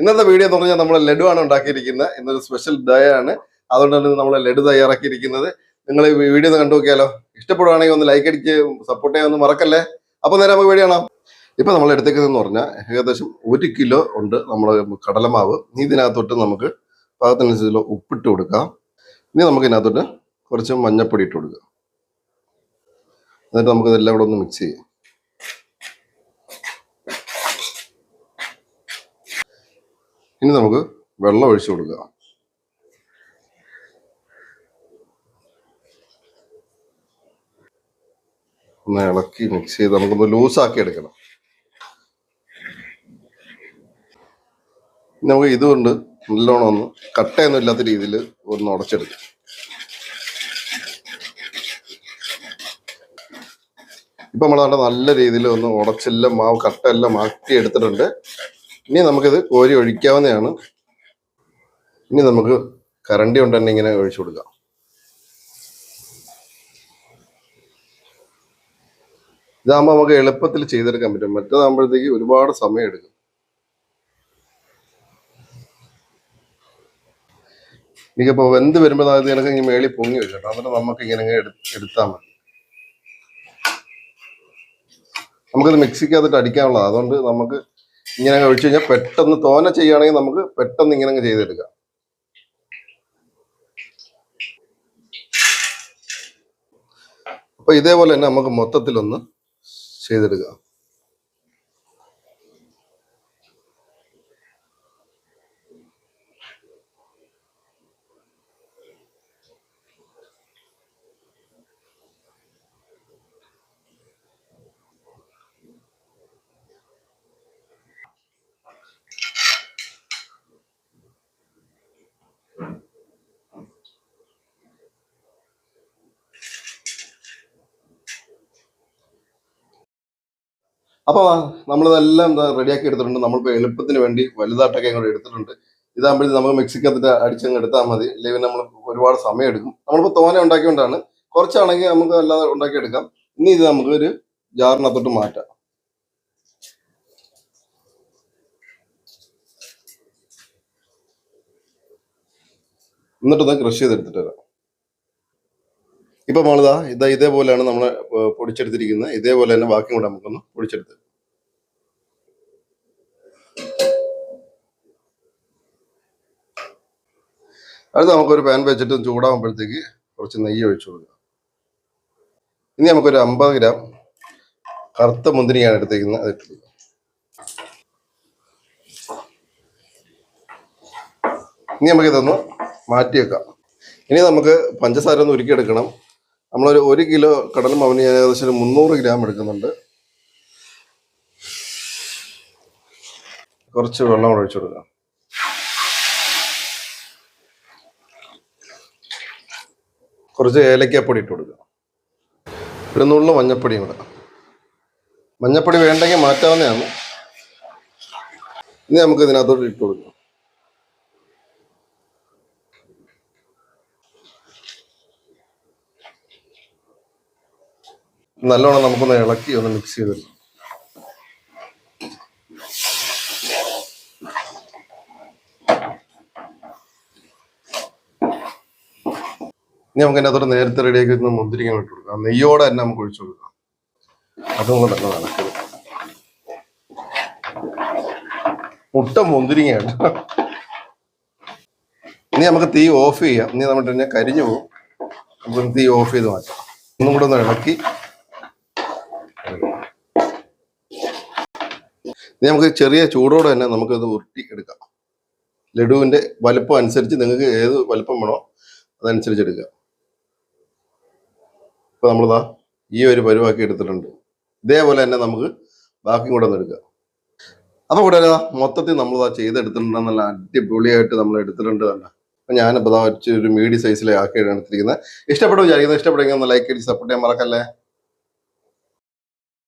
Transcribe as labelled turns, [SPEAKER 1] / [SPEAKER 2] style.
[SPEAKER 1] ഇന്നത്തെ വീഡിയോ എന്ന് പറഞ്ഞാൽ നമ്മൾ ലഡു ആണ് ഉണ്ടാക്കിയിരിക്കുന്നത്. ഇന്നൊരു സ്പെഷ്യൽ ഡേ ആണ്. അതുകൊണ്ടാണ് നമ്മൾ ലഡു തയ്യാറാക്കിയിരിക്കുന്നത്. നിങ്ങൾ ഈ വീഡിയോ ഒന്ന് കണ്ടു നോക്കിയാലോ. ഇഷ്ടപ്പെടുവാണെങ്കിൽ ഒന്ന് ലൈക്ക് അടിച്ച് സപ്പോർട്ട് ചെയ്യാൻ ഒന്നും മറക്കല്ലേ. അപ്പോൾ നേരെ നമുക്ക് വീഡിയോ കാണാം. ഇപ്പൊ നമ്മൾ എടുത്തേക്കുന്നതെന്ന് പറഞ്ഞാൽ ഏകദേശം 1 കിലോ ഉണ്ട് നമ്മൾ കടലമാവ്. ഇതിനകത്തോട്ട് നമുക്ക് പാകത്തിനനുസരിച്ചുള്ള ഉപ്പിട്ട് കൊടുക്കാം. ഇനി നമുക്ക് ഇതിനകത്തോട്ട് കുറച്ച് മഞ്ഞപ്പൊടി ഇട്ട് കൊടുക്കുക. എന്നിട്ട് നമുക്ക് ഇതെല്ലാം കൂടെ ഒന്ന് മിക്സ് ചെയ്യാം. ഇനി നമുക്ക് വെള്ളം ഒഴിച്ചു കൊടുക്കുക. ഒന്ന് ഇളക്കി മിക്സ് ചെയ്ത് നമുക്കൊന്ന് ലൂസാക്കി എടുക്കണം. നമുക്ക് ഇതുകൊണ്ട് നല്ലോണം ഒന്ന് കട്ടയൊന്നും ഇല്ലാത്ത രീതിയിൽ ഒന്ന് ഉടച്ചെടുക്കാം. ഇപ്പൊ നമ്മളവിടെ നല്ല രീതിയിൽ ഒന്ന് ഉടച്ചെല്ലാം മാവ് കട്ടയെല്ലാം മാറ്റി എടുത്തിട്ടുണ്ട്. ഇനി നമുക്കിത് കോരി ഒഴിക്കാവുന്നതാണ്. ഇനി നമുക്ക് കരണ്ടി കൊണ്ട് തന്നെ ഇങ്ങനെ ഒഴിച്ചു കൊടുക്കാം. ഇതാകുമ്പോൾ നമുക്ക് എളുപ്പത്തിൽ ചെയ്തെടുക്കാൻ പറ്റും. മറ്റേതാകുമ്പോഴത്തേക്ക് ഒരുപാട് സമയം എടുക്കും. എനിക്കിപ്പോൾ വെന്ത് വരുമ്പോൾ അത് എനിക്ക് ഇങ്ങനെ മേളിൽ പൊങ്ങി വരും കേട്ടോ. എന്നിട്ട് നമുക്ക് ഇങ്ങനെ എടുത്താൽ മതി. നമുക്കിത് മിക്സിക്കകത്തിട്ട് അടിക്കാനുള്ളതാണ്. അതുകൊണ്ട് നമുക്ക് ഇങ്ങനെ ഒഴിച്ചു കഴിഞ്ഞാൽ പെട്ടെന്ന് തോനെ ചെയ്യുകയാണെങ്കിൽ നമുക്ക് പെട്ടെന്ന് ഇങ്ങനെ ചെയ്തെടുക്കാം. അപ്പൊ ഇതേപോലെ തന്നെ നമുക്ക് മൊത്തത്തിലൊന്ന് ചെയ്തെടുക്കാം. അപ്പോൾ നമ്മളിതെല്ലാം റെഡിയാക്കി എടുത്തിട്ടുണ്ട്. നമ്മളിപ്പോൾ എളുപ്പത്തിന് വേണ്ടി വലുതായിട്ടൊക്കെ അങ്ങോട്ട് എടുത്തിട്ടുണ്ട്. ഇതാകുമ്പോഴത്തേക്ക് നമുക്ക് മിക്സിക്കകത്തിട്ട് അടിച്ചങ്ങ് എടുത്താൽ മതി. ഇല്ലെങ്കിൽ നമ്മൾ ഒരുപാട് സമയം എടുക്കും. നമ്മളിപ്പോൾ തോനെ ഉണ്ടാക്കിക്കൊണ്ടാണ്. കുറച്ചാണെങ്കിൽ നമുക്ക് അല്ലാതെ ഉണ്ടാക്കിയെടുക്കാം. ഇനി ഇത് നമുക്ക് ഒരു ജാറിനകത്തോട്ട് മാറ്റാം. എന്നിട്ടൊന്ന് ക്രഷ് ചെയ്തെടുത്തിട്ട് വരാം. ഇപ്പൊ നമ്മളിതാ ഇതേപോലെയാണ് നമ്മൾ പൊടിച്ചെടുത്തിരിക്കുന്നത്. ഇതേപോലെ തന്നെ ബാക്കിയും കൂടെ നമുക്കൊന്ന് പൊടിച്ചെടുത്ത് അടുത്ത് നമുക്കൊരു പാൻ വെച്ചിട്ട് ചൂടാകുമ്പോഴത്തേക്ക് കുറച്ച് നെയ്യ് ഒഴിച്ചു കൊടുക്കുക. ഇനി നമുക്കൊരു 50 ഗ്രാം കറുത്ത മുന്തിരിയാണ് എടുത്തേക്കുന്നത്. അത് ഇട്ട് ഇനി നമുക്കിതൊന്ന് മാറ്റി വെക്കാം. ഇനി നമുക്ക് പഞ്ചസാര ഒന്ന് ഉരുക്കിയെടുക്കണം. നമ്മളൊരു 1 കിലോ കടലമാവിന് ഏകദേശം 300 ഗ്രാം എടുക്കുന്നുണ്ട്. കുറച്ച് വെള്ളം കൂടെ ഒഴിച്ചു കൊടുക്കാം. കുറച്ച് ഏലക്കാപ്പൊടി ഇട്ട് കൊടുക്കുക. ഒരു നുള്ളു മഞ്ഞപ്പൊടിയും കൂടെ. മഞ്ഞപ്പൊടി വേണ്ടെങ്കിൽ മാറ്റാവുന്നതാണ്. ഇനി നമുക്ക് ഇതിനകത്തോട്ട് ഇട്ട് കൊടുക്കാം. നല്ലോണം നമുക്കൊന്ന് ഇളക്കി ഒന്ന് മിക്സ് ചെയ്തെടുക്കാം. ഇനി നമുക്ക് അതിനകത്തോട്ട് നേരത്തെ റെഡിയാക്കി വെക്കുന്ന മുന്തിരിങ്ങ ഇട്ട് കൊടുക്കാം. നെയ്യോടെ തന്നെ നമുക്ക് ഒഴിച്ചു കൊടുക്കാം. അതും കൂടെ തന്നെ നടക്കുക. മുട്ട മുന്തിരിങ്ങയാണ്. ഇനി നമുക്ക് തീ ഓഫ് ചെയ്യാം. ഇനി നമ്മൾ തന്നെ കരിഞ്ഞു പോകും. നമുക്ക് തീ ഓഫ് ചെയ്ത് മാറ്റാം. ഒന്നും കൂടെ ഒന്ന് ഇളക്കി ഇനി നമുക്ക് ചെറിയ ചൂടോടെ തന്നെ നമുക്കത് ഉരുട്ടി എടുക്കാം. ലഡുവിന്റെ വലുപ്പം അനുസരിച്ച് നിങ്ങൾക്ക് ഏത് വലുപ്പം വേണോ അതനുസരിച്ച് എടുക്കുക. ഇപ്പൊ നമ്മളിതാ ഈ ഒരു പരുവാക്കി എടുത്തിട്ടുണ്ട്. ഇതേപോലെ തന്നെ നമുക്ക് ബാക്കിയും കൂടെ ഒന്ന് എടുക്കുക. അപ്പൊ കൂടെ മൊത്തത്തിൽ നമ്മളിതാ ചെയ്തെടുത്തിട്ടുണ്ട്. നല്ല അടിപൊളിയായിട്ട് നമ്മൾ എടുത്തിട്ടുണ്ട് തന്നെ. അപ്പൊ ഞാനിപ്പോൾ ഒരു മീഡിയം സൈസിലെ ആക്കിയാണ് എടുത്തിരിക്കുന്നത്. ഇഷ്ടപ്പെട്ടു വിചാരിക്കുന്നത്. ഇഷ്ടപ്പെടുമെങ്കിൽ ഒന്ന് ലൈക്ക് അടിച്ച് സപ്പോർട്ട് ചെയ്യാൻ മറക്കല്ലേ.